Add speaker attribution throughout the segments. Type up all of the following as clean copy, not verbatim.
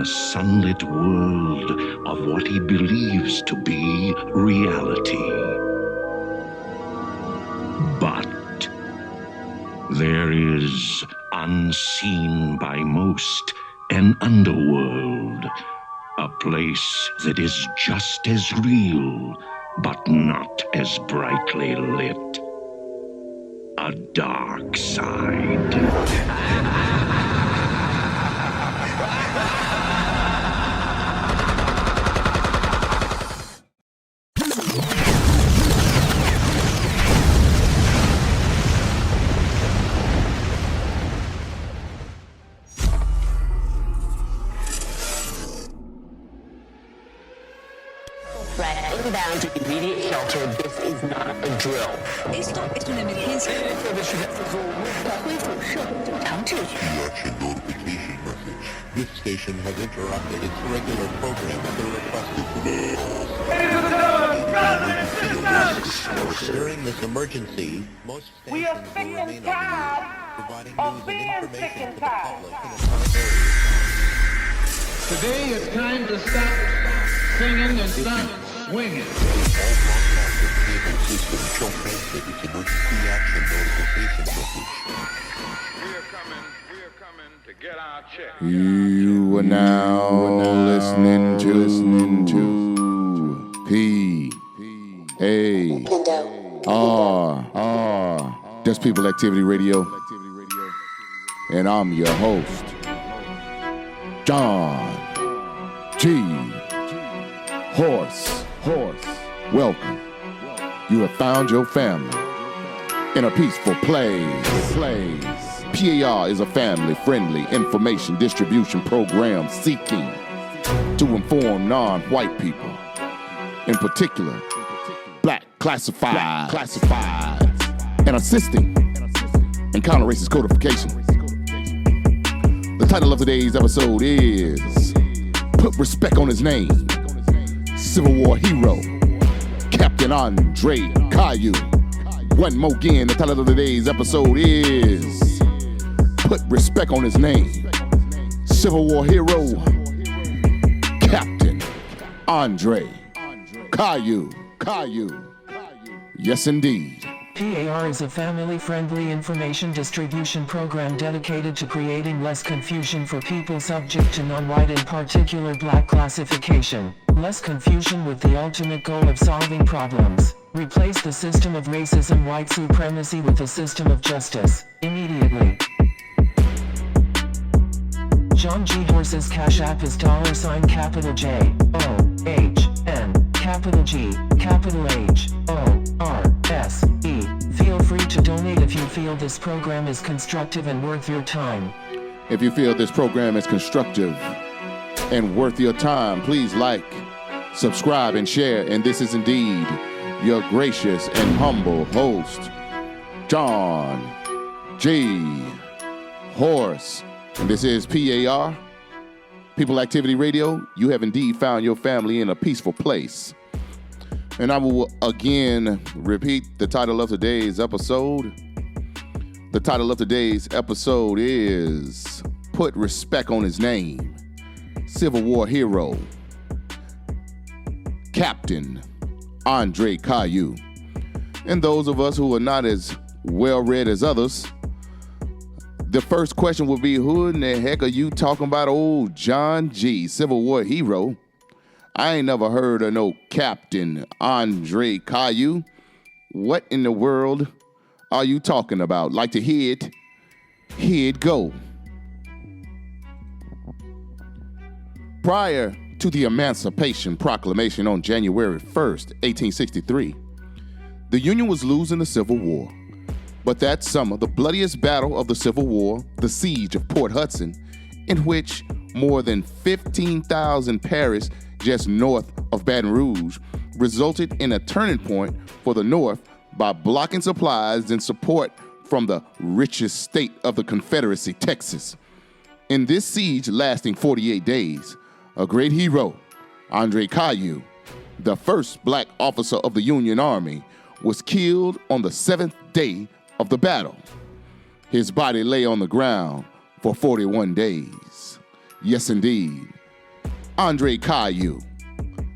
Speaker 1: a sunlit world of what he believes to be reality. But there is, unseen by most, an underworld, a place that is just as real, but not as brightly lit. A dark side.
Speaker 2: Inbound to immediate shelter. This is not a drill.
Speaker 3: Esto es una emergencia.
Speaker 4: Reaction notification message. This station has interrupted its regular program at the request of During this emergency, most stations will remain on the air, providing news and information to the public in a time area.
Speaker 5: Today it's time to stop singing and start swinging.
Speaker 4: All broadcast cable system shall transmit its emergency action notification message.
Speaker 6: We are coming to get our check.
Speaker 7: You are now listening to P.A.R. That's People Activity Radio. And I'm your host, John G. Horse. Welcome. You have found your family in a peaceful place. P.A.R. is a family-friendly information distribution program seeking to inform non-white people, in particular, black classifieds, and assisting in counter-racist codification. The title of today's episode is Put Respect on His Name. Civil War hero, Captain Andre Cailloux. One more again, the title of today's episode is Put Respect on His Name. Civil War hero, Captain Andre Cailloux. Yes, indeed.
Speaker 8: P.A.R. is a family-friendly information distribution program dedicated to creating less confusion for people subject to non-white and particular black classification. Less confusion with the ultimate goal of solving problems. Replace the system of racism, white supremacy with a system of justice, immediately. John G. Horse's Cash App is $sign capital J, O, H, N, capital G, capital H, O, R, S, E. Feel free to donate if you feel this program is constructive and worth your time.
Speaker 7: If you feel this program is constructive and worth your time, please like, subscribe, and share. And this is indeed your gracious and humble host, John G. Horse. And this is P.A.R. People Activity Radio. You have indeed found your family in a peaceful place. And I will again repeat the title of today's episode. The title of today's episode is Put Respect on His Name. Civil War hero, Captain Andre Cailloux. And those of us who are not as well-read as others, the first question will be, who in the heck are you talking about, old John G., Civil War hero? I ain't never heard of no Captain Andre Cailloux. What in the world are you talking about? Like to hear it go. Prior to the Emancipation Proclamation on January 1st, 1863, the Union was losing the Civil War. But that summer, the bloodiest battle of the Civil War, the Siege of Port Hudson, in which more than 15,000 perished just north of Baton Rouge, resulted in a turning point for the North by blocking supplies and support from the richest state of the Confederacy, Texas. In this siege lasting 48 days, a great hero, Andre Cailloux, the first black officer of the Union Army, was killed on the 7th day of the battle. His body lay on the ground for 41 days. Yes, indeed, Andre Cailloux.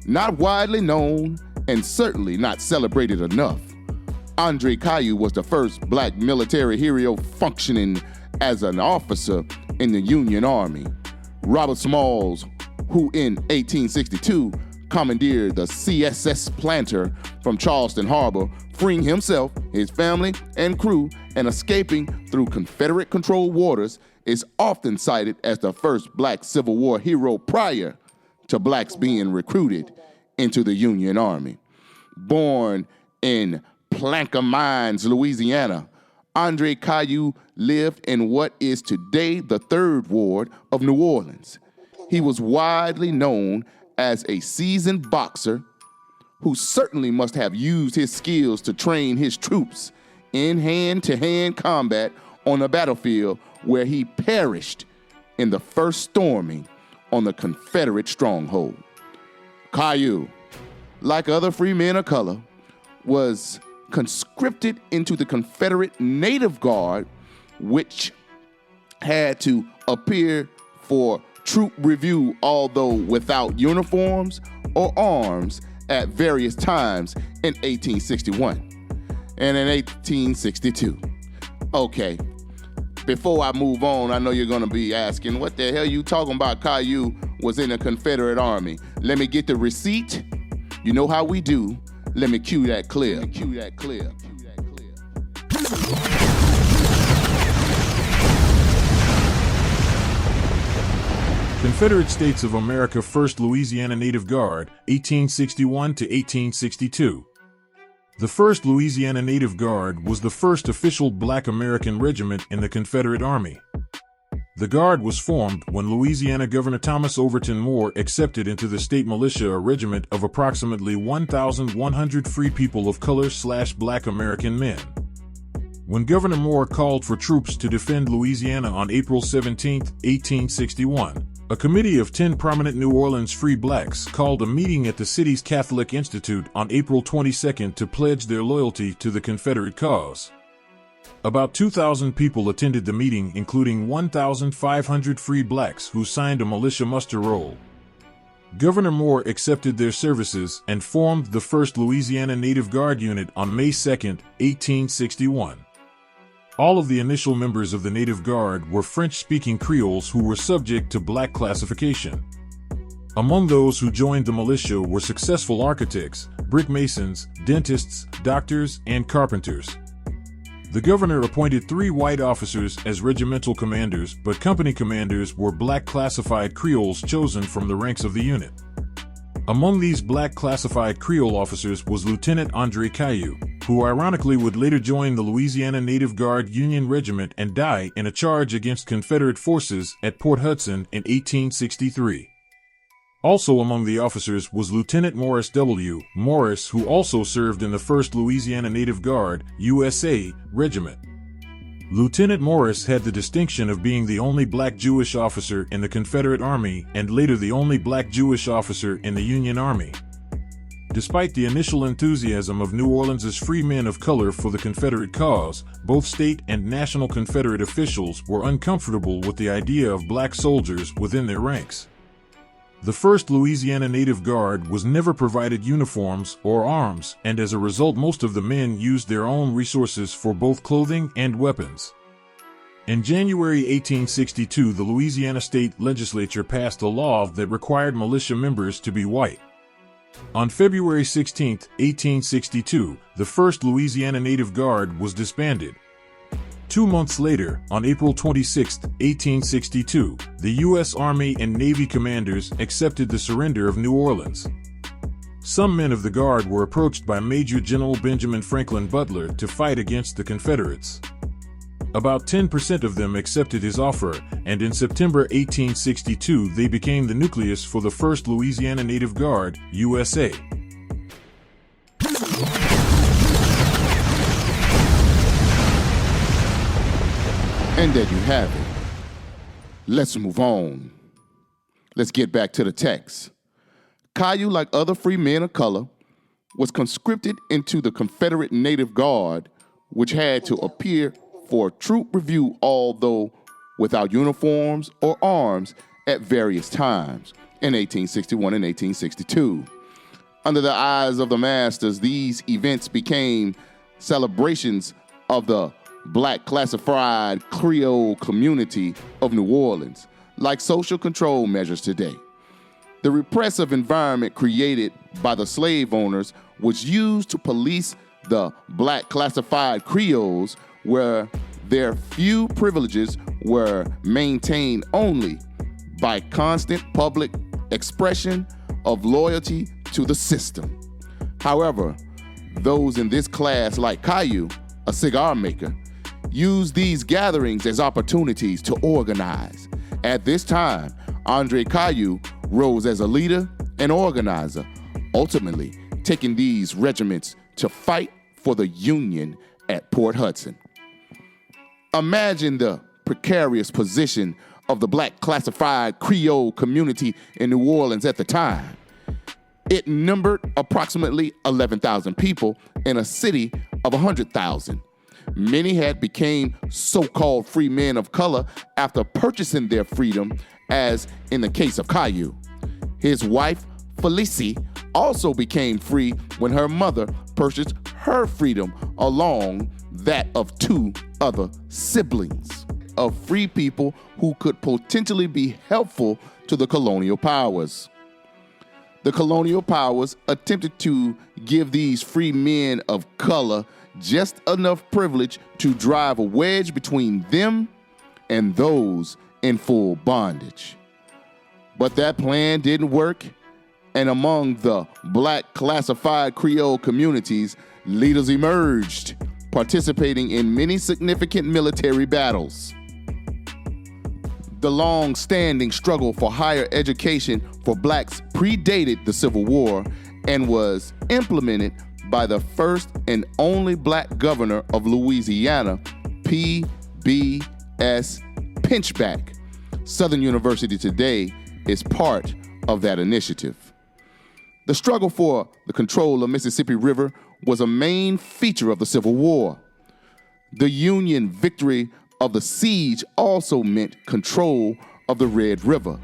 Speaker 7: Not widely known and certainly not celebrated enough, Andre Cailloux was the first black military hero functioning as an officer in the Union Army. Robert Smalls, who in 1862 commandeered the CSS Planter from Charleston Harbor, freeing himself, his family, and crew, and escaping through Confederate-controlled waters, is often cited as the first black Civil War hero prior to blacks being recruited into the Union Army. Born in Plaquemines, Louisiana, Andre Cailloux lived in what is today the 3rd Ward of New Orleans. He was widely known as a seasoned boxer who certainly must have used his skills to train his troops in hand-to-hand combat on a battlefield where he perished in the first storming on the Confederate stronghold. Cailloux, like other free men of color, was conscripted into the Confederate Native Guard, which had to appear for troop review, although without uniforms or arms, at various times in 1861 and in 1862. Okay, before I move on, I know you're gonna be asking, what the hell you talking about? Cailloux was in the Confederate Army. Let me get the receipt. You know how we do. Let me cue that clear.
Speaker 9: Confederate States of America 1st Louisiana Native Guard, 1861 to 1862. The 1st Louisiana Native Guard was the first official Black American regiment in the Confederate Army. The Guard was formed when Louisiana Governor Thomas Overton Moore accepted into the state militia a regiment of approximately 1,100 free people of color/Black American men. When Governor Moore called for troops to defend Louisiana on April 17, 1861, a committee of 10 prominent New Orleans free blacks called a meeting at the city's Catholic Institute on April 22 to pledge their loyalty to the Confederate cause. About 2,000 people attended the meeting, including 1,500 free blacks who signed a militia muster roll. Governor Moore accepted their services and formed the 1st Louisiana Native Guard unit on May 2, 1861. All of the initial members of the Native Guard were French-speaking Creoles who were subject to black classification. Among those who joined the militia were successful architects, brick masons, dentists, doctors, and carpenters. The governor appointed 3 white officers as regimental commanders, but company commanders were black classified Creoles chosen from the ranks of the unit. Among these black classified Creole officers was Lieutenant Andre Cailloux, who ironically would later join the Louisiana Native Guard Union Regiment and die in a charge against Confederate forces at Port Hudson in 1863. Also among the officers was Lieutenant Morris W. Morris, who also served in the 1st Louisiana Native Guard, USA, Regiment. Lieutenant Morris had the distinction of being the only black Jewish officer in the Confederate Army and later the only black Jewish officer in the Union Army. Despite the initial enthusiasm of New Orleans' free men of color for the Confederate cause, both state and national Confederate officials were uncomfortable with the idea of black soldiers within their ranks. The 1st Louisiana Native Guard was never provided uniforms or arms, and as a result most of the men used their own resources for both clothing and weapons. In January 1862, the Louisiana State Legislature passed a law that required militia members to be white. On February 16, 1862, the 1st Louisiana Native Guard was disbanded. 2 months later, on April 26, 1862, the U.S. Army and Navy commanders accepted the surrender of New Orleans. Some men of the Guard were approached by Major General Benjamin Franklin Butler to fight against the Confederates. About 10% of them accepted his offer, and in September 1862 they became the nucleus for the 1st Louisiana Native Guard, USA.
Speaker 7: And there you have it. Let's move on. Let's get back to the text. Cailloux, like other free men of color, was conscripted into the Confederate Native Guard, which had to appear for troop review, although without uniforms or arms, at various times. in 1861 and 1862. Under the eyes of the masters, these events became celebrations of the black classified Creole community of New Orleans, like social control measures today. The repressive environment created by the slave owners was used to police the black classified Creoles, where their few privileges were maintained only by constant public expression of loyalty to the system. However, those in this class, like Cailloux, a cigar maker, used these gatherings as opportunities to organize. At this time, Andre Cailloux rose as a leader and organizer, ultimately taking these regiments to fight for the Union at Port Hudson. Imagine the precarious position of the black classified Creole community in New Orleans at the time. It numbered approximately 11,000 people in a city of 100,000. Many had become so-called free men of color after purchasing their freedom, as in the case of Cailloux. His wife, Felicie, also became free when her mother purchased her freedom along that of two other siblings of free people who could potentially be helpful to the colonial powers. The colonial powers attempted to give these free men of color just enough privilege to drive a wedge between them and those in full bondage. But that plan didn't work, and among the black classified Creole communities, leaders emerged, participating in many significant military battles. The long-standing struggle for higher education for blacks predated the Civil War and was implemented by the first and only black governor of Louisiana, P.B.S. Pinchback. Southern University today is part of that initiative. The struggle for the control of Mississippi River was a main feature of the Civil War. The Union victory of the siege also meant control of the Red River,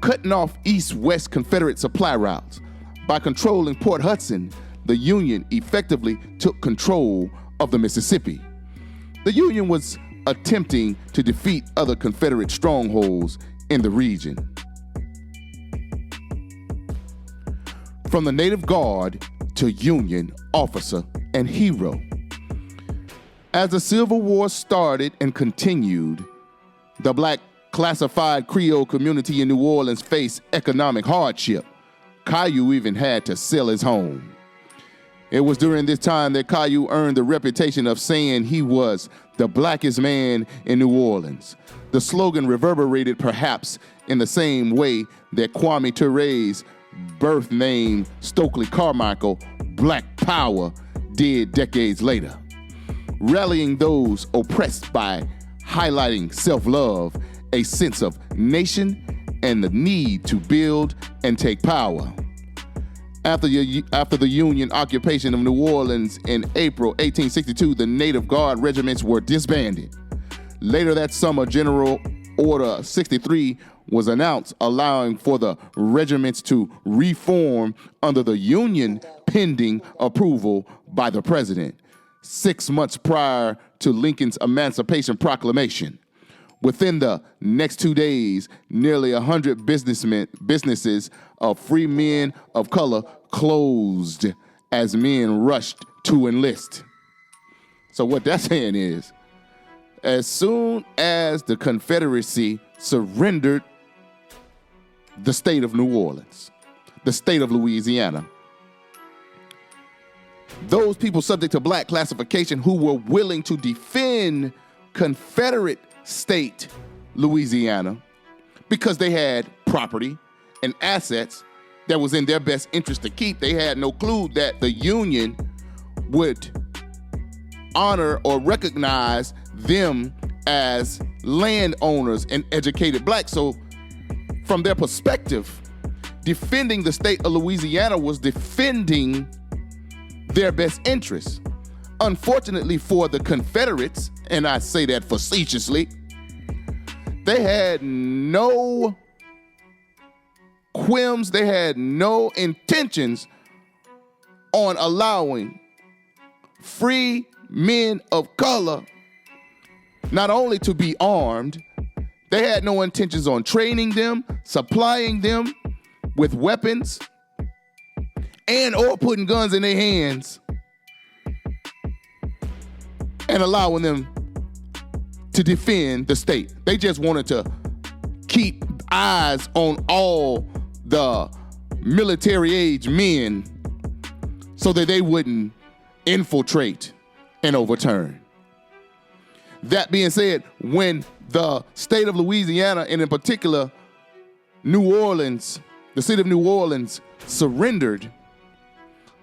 Speaker 7: cutting off east-west Confederate supply routes. By controlling Port Hudson, the Union effectively took control of the Mississippi. The Union was attempting to defeat other Confederate strongholds in the region. From the Native Guard to Union officer and hero. As the Civil War started and continued, the black classified Creole community in New Orleans faced economic hardship. Cailloux even had to sell his home. It was during this time that Cailloux earned the reputation of saying he was the blackest man in New Orleans. The slogan reverberated perhaps in the same way that Kwame Ture's birth name, Stokely Carmichael, Black Power, did decades later, rallying those oppressed by highlighting self-love, a sense of nation, and the need to build and take power. After the Union occupation of New Orleans in April 1862, the Native Guard regiments were disbanded. Later that summer, General Order 63 was announced, allowing for the regiments to reform under the Union pending approval by the president, 6 months prior to Lincoln's Emancipation Proclamation. Within the next 2 days, nearly 100 businesses of free men of color closed as men rushed to enlist. So what that's saying is, as soon as the Confederacy surrendered the state of New Orleans, the state of Louisiana, those people subject to black classification who were willing to defend Confederate state Louisiana because they had property and assets that was in their best interest to keep. They had no clue that the Union would honor or recognize them as landowners and educated blacks. So from their perspective, defending the state of Louisiana was defending their best interests. Unfortunately for the Confederates, and I say that facetiously, they had no whims. They had no intentions on allowing free men of color not only to be armed, they had no intentions on training them, supplying them with weapons, and or putting guns in their hands and allowing them to defend the state. They just wanted to keep eyes on all the military-age men so that they wouldn't infiltrate and overturn. That being said, when the state of Louisiana, and in particular New Orleans, the city of New Orleans, surrendered,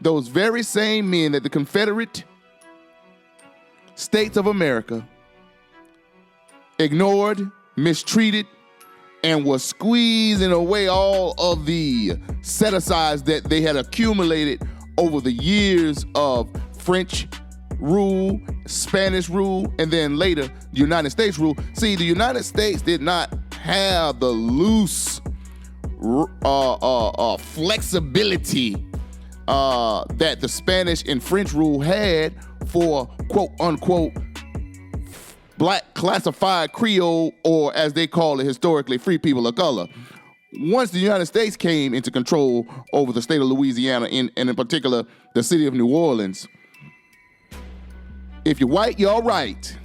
Speaker 7: those very same men that the Confederate States of America ignored, mistreated, and was squeezing away all of the set-asides that they had accumulated over the years of French rule, Spanish rule, and then later the United States rule. See, the United States did not have the loose flexibility that the Spanish and French rule had for quote unquote black classified Creole, or as they call it historically, free people of color. Once the United States came into control over the state of Louisiana, and in particular the city of New Orleans, if you're white, you're all right.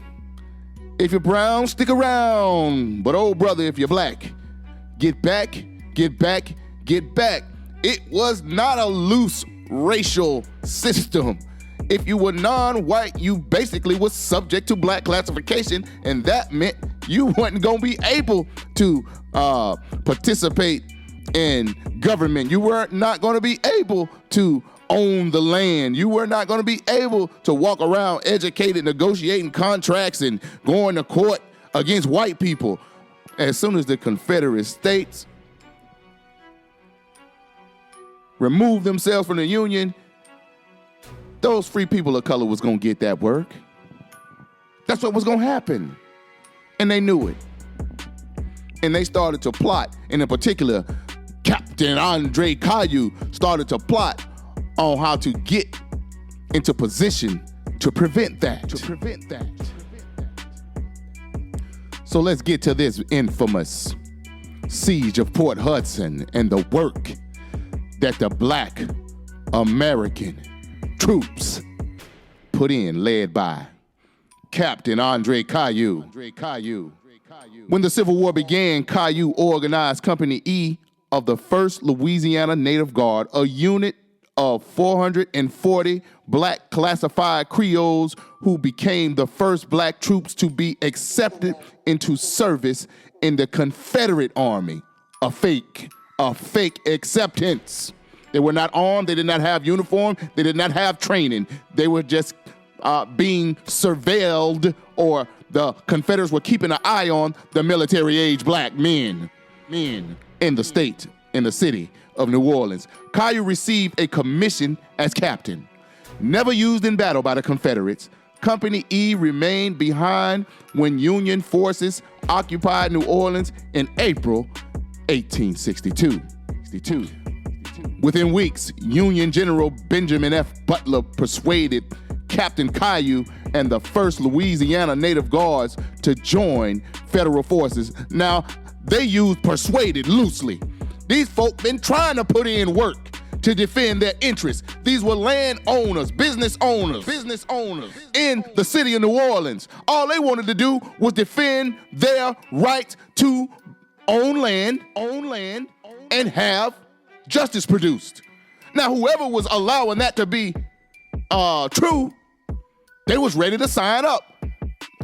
Speaker 7: If you're brown, stick around. But oh brother, if you're black, get back, get back, get back. It was not a loose racial system. If you were non-white, you basically was subject to black classification, and that meant you wasn't gonna be able to participate in government. You were not gonna be able to own the land. You were not gonna be able to walk around educated, negotiating contracts and going to court against white people. As soon as the Confederate States removed themselves from the Union, those free people of color was gonna get that work. That's what was gonna happen. And they knew it. And they started to plot, and in particular, Captain Andre Cailloux started to plot on how to get into position to prevent that. So let's get to this infamous siege of Port Hudson and the work that the Black American troops put in, led by Captain Andre Cailloux. When the Civil War began, Cailloux organized Company E of the 1st Louisiana Native Guard, a unit of 440 black classified Creoles who became the first black troops to be accepted into service in the Confederate Army. A fake acceptance. They were not armed, they did not have uniform, they did not have training. They were just being surveilled, or the Confederates were keeping an eye on the military-age black men in the state, in the city of New Orleans. Cailloux received a commission as captain. Never used in battle by the Confederates, Company E remained behind when Union forces occupied New Orleans in April 1862. Within weeks, Union General Benjamin F. Butler persuaded Captain Cailloux and the 1st Louisiana Native Guards to join federal forces. Now, they used persuaded loosely. These folk been trying to put in work to defend their interests. These were landowners, business owners in the city of New Orleans. All they wanted to do was defend their right to own land, and have justice produced. Now, whoever was allowing that to be true, they was ready to sign up.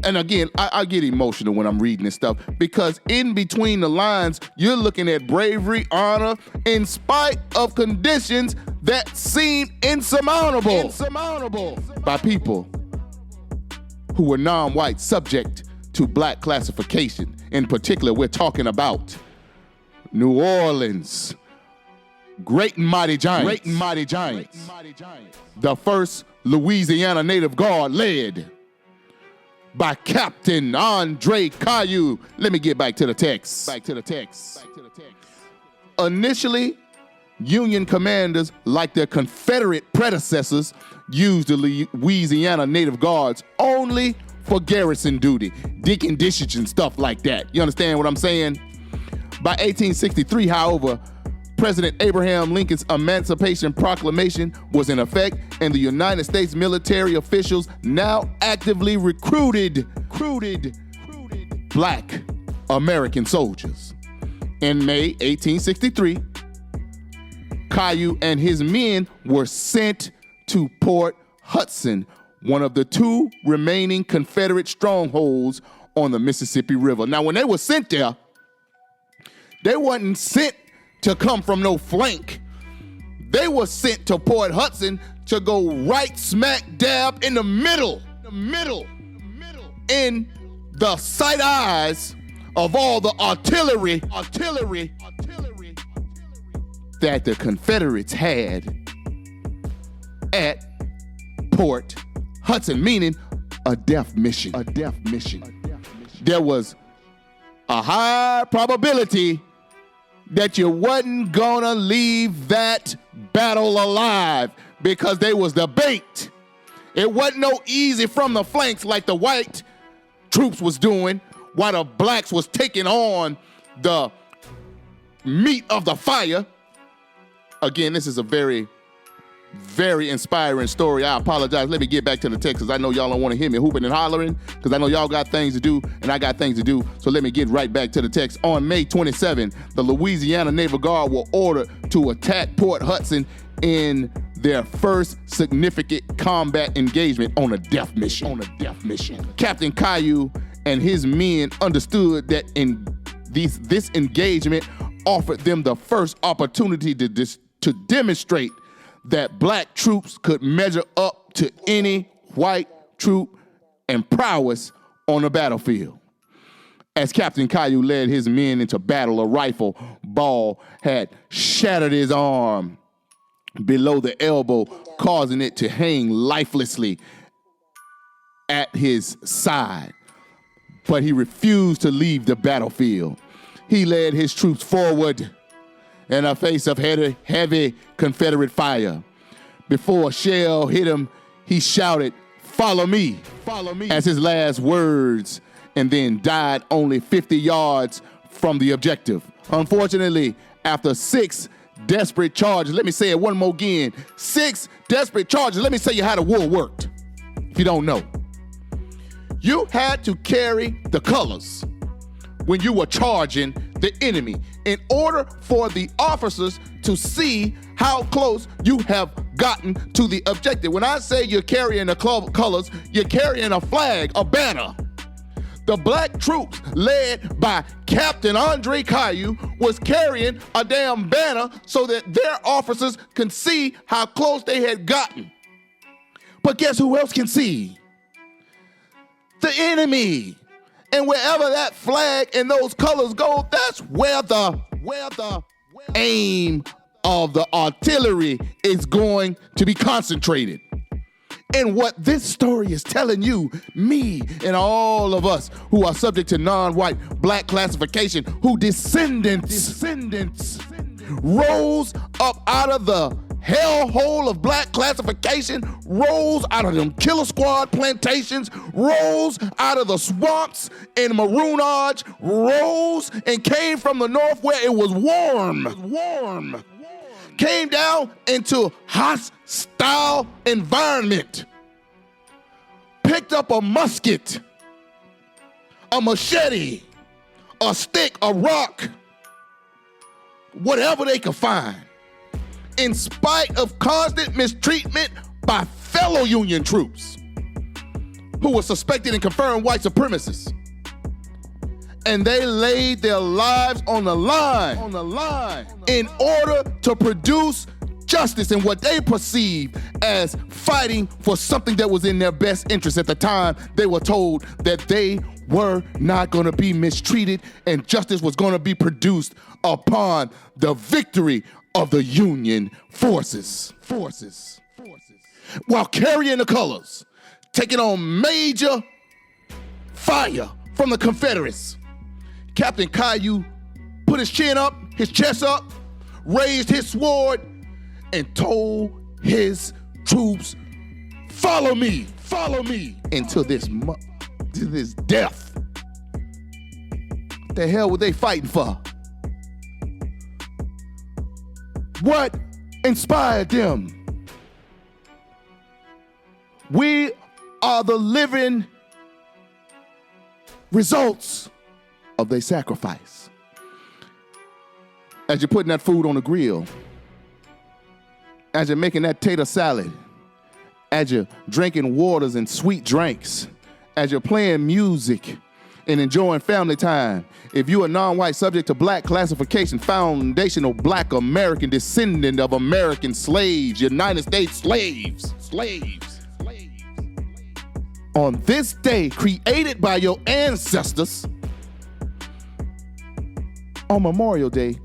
Speaker 7: And again, I get emotional when I'm reading this stuff, because in between the lines, you're looking at bravery, honor, in spite of conditions that seem insurmountable by people who were non-white, subject to black classification. In particular, we're talking about New Orleans, great and mighty giants. The 1st Louisiana Native Guard, led by Captain Andre Cailloux. Let me get back to the text. Initially, Union commanders, like their Confederate predecessors, used the Louisiana Native Guards only for garrison duty, digging ditches and stuff like that. You understand what I'm saying? By 1863, however, President Abraham Lincoln's Emancipation Proclamation was in effect, and the United States military officials now actively recruited Black American soldiers. In May 1863, Cailloux and his men were sent to Port Hudson, one of the two remaining Confederate strongholds on the Mississippi River. Now, when they were sent there, they wasn't sent to come from no flank. They were sent to Port Hudson to go right smack dab in the middle, in the sight eyes of all the artillery that the Confederates had at Port Hudson, meaning a death mission. There was a high probability that you wasn't gonna leave that battle alive because they was the bait. It wasn't no easy from the flanks like the white troops was doing, while the blacks was taking on the meat of the fire. Again, this is a very, very inspiring story. I apologize. Let me get back to the text because I know y'all don't want to hear me hooping and hollering because I know y'all got things to do and I got things to do. So let me get right back to the text. On May 27, the Louisiana Native Guard were ordered to attack Port Hudson in their first significant combat engagement on a death mission. Captain Cailloux and his men understood that this engagement offered them the first opportunity to demonstrate that black troops could measure up to any white troop and prowess on the battlefield. As Captain Cailloux led his men into battle, a rifle ball had shattered his arm below the elbow, causing it to hang lifelessly at his side. But he refused to leave the battlefield. He led his troops forward in the face of heavy Confederate fire. Before a shell hit him, he shouted, "Follow me," as his last words, and then died only 50 yards from the objective. Unfortunately, after 6 desperate charges, let me say it one more again, 6 desperate charges, let me tell you how the war worked, if you don't know. You had to carry the colors when you were charging the enemy in order for the officers to see how close you have gotten to the objective. When I say you're carrying the colors, you're carrying a flag, a banner. The black troops led by Captain Andre Cailloux was carrying a damn banner so that their officers can see how close they had gotten. But guess who else can see? The enemy. And wherever that flag and those colors go, that's where the aim of the artillery is going to be concentrated. And what this story is telling you, me and all of us who are subject to non-white black classification, who descendants rose up out of the hellhole of black classification, rose out of them killer squad plantations, rose out of the swamps and maroonage, rose and came from the north where it was warm. Came down into hostile environment, picked up a musket, a machete, a stick, a rock, whatever they could find, in spite of constant mistreatment by fellow Union troops who were suspected and confirmed white supremacists. And they laid their lives on the line in order to produce justice in what they perceived as fighting for something that was in their best interest. At the time, they were told that they were not going to be mistreated and justice was going to be produced upon the victory of the Union forces. While carrying the colors, taking on major fire from the Confederates, Captain Cailloux put his chin up, his chest up, raised his sword, and told his troops, follow me, into this death. What the hell were they fighting for? What inspired them? We are the living results of their sacrifice. As you're putting that food on the grill, as you're making that tater salad, as you're drinking waters and sweet drinks, as you're playing music and enjoying family time, if you're a non-white subject to black classification, foundational black American descendant of American slaves, United States slaves. On this day created by your ancestors, on Memorial Day,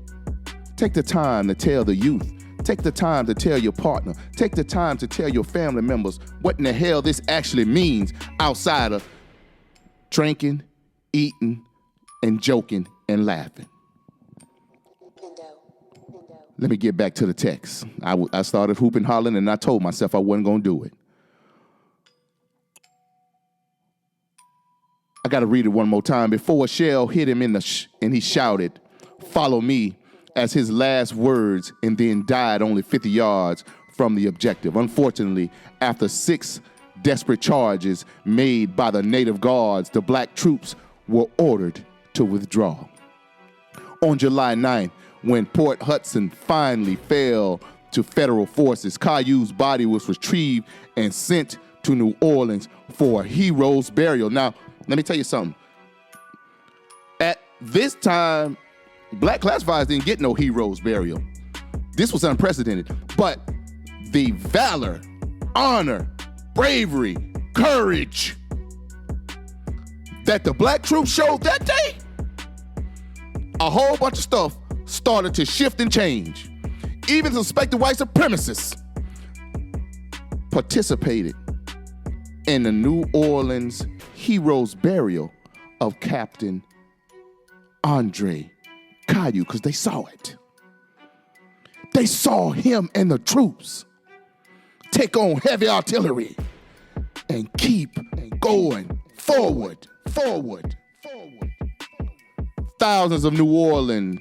Speaker 7: take the time to tell the youth, take the time to tell your partner, take the time to tell your family members what in the hell this actually means outside of drinking, eating, and joking and laughing. Let me get back to the text. I started hooping, hollering, and I told myself I wasn't going to do it. I got to read it one more time. Before a shell hit him and he shouted, follow me, as his last words, and then died only 50 yards from the objective. Unfortunately, after 6 desperate charges made by the Native Guards, the black troops were ordered to withdraw. On July 9th, when Port Hudson finally fell to federal forces, Cailloux's body was retrieved and sent to New Orleans for a hero's burial. Now, let me tell you something. At this time, black classifieds didn't get no hero's burial. This was unprecedented. But the valor, honor, bravery, courage that the black troops showed that day, a whole bunch of stuff started to shift and change. Even suspected white supremacists participated in the New Orleans hero's burial of Captain Andre Cailloux, because they saw it. They saw him and the troops take on heavy artillery and keep going forward. Thousands of New Orleans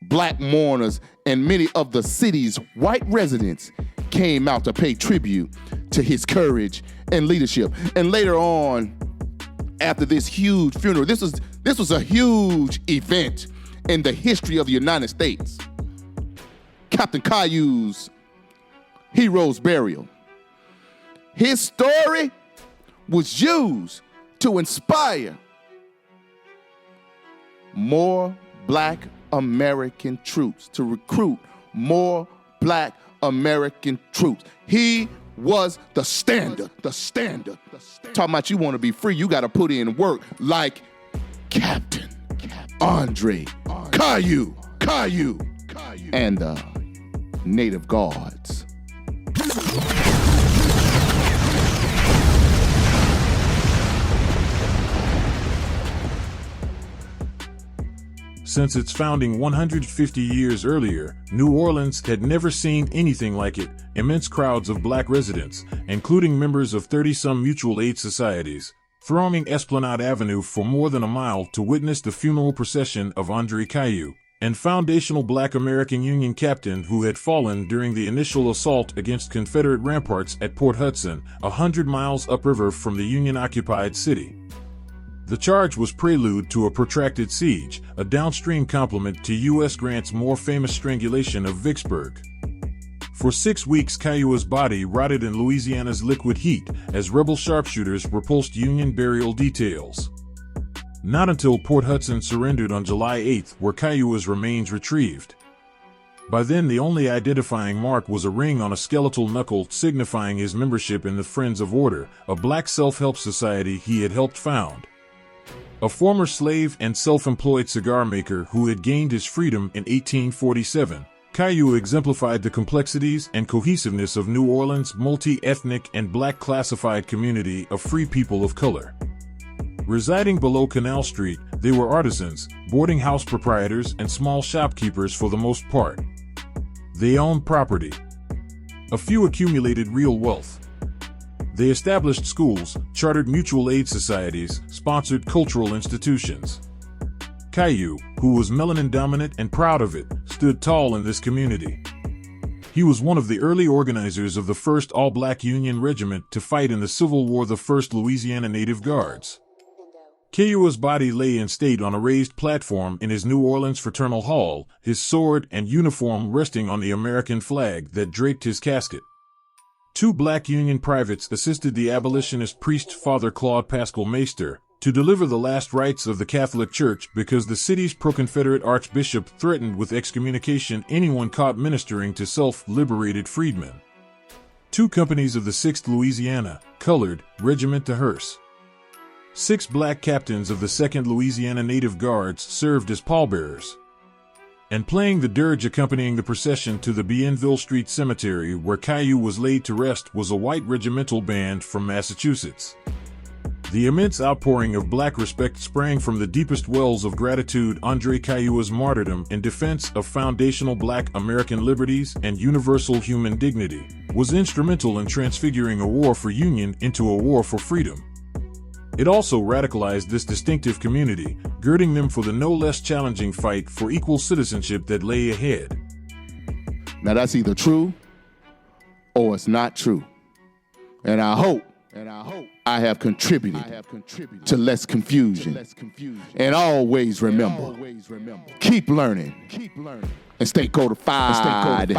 Speaker 7: black mourners and many of the city's white residents came out to pay tribute to his courage and leadership. And later on, after this huge funeral, this was a huge event in the history of the United States. Captain Cailloux's hero's burial. His story was used to inspire more black American troops, to recruit more black American troops. He was the standard. Talking about you want to be free, you got to put in work like Captain Andre Cailloux and the Native Guards.
Speaker 9: Since its founding 150 years earlier, New Orleans had never seen anything like it. Immense crowds of black residents, including members of 30-some mutual aid societies, thronging Esplanade Avenue for more than a mile to witness the funeral procession of Andre Cailloux, and foundational black American Union captain who had fallen during the initial assault against Confederate ramparts at Port Hudson, 100 miles upriver from the Union-occupied city. The charge was prelude to a protracted siege, a downstream complement to U.S. Grant's more famous strangulation of Vicksburg. For 6 weeks, Cailloux's body rotted in Louisiana's liquid heat as rebel sharpshooters repulsed Union burial details. Not until Port Hudson surrendered on July 8th were Cailloux's remains retrieved. By then, the only identifying mark was a ring on a skeletal knuckle signifying his membership in the Friends of Order, a black self-help society he had helped found. A former slave and self-employed cigar maker who had gained his freedom in 1847, Cailloux exemplified the complexities and cohesiveness of New Orleans' multi-ethnic and black classified community of free people of color. Residing below Canal Street, they were artisans, boarding house proprietors, and small shopkeepers for the most part. They owned property. A few accumulated real wealth. They established schools, chartered mutual aid societies, sponsored cultural institutions. Cailloux, who was melanin dominant and proud of it, stood tall in this community. He was one of the early organizers of the first all-black Union regiment to fight in the Civil War, the 1st Louisiana Native Guards. Cailloux's body lay in state on a raised platform in his New Orleans fraternal hall, his sword and uniform resting on the American flag that draped his casket. 2 black Union privates assisted the abolitionist priest Father Claude Pascal Maister to deliver the last rites of the Catholic Church because the city's pro-Confederate archbishop threatened with excommunication anyone caught ministering to self-liberated freedmen. 2 companies of the 6th Louisiana, colored, regiment de Hearse. 6 black captains of the 2nd Louisiana Native Guards served as pallbearers. And playing the dirge accompanying the procession to the Bienville Street Cemetery where Cailloux was laid to rest was a white regimental band from Massachusetts. The immense outpouring of black respect sprang from the deepest wells of gratitude. André Cailloux's martyrdom in defense of foundational black American liberties and universal human dignity was instrumental in transfiguring a war for union into a war for freedom. It also radicalized this distinctive community, girding them for the no less challenging fight for equal citizenship that lay ahead.
Speaker 7: Now that's either true or it's not true. And I hope I have contributed to less confusion. And always remember, keep learning and stay codified.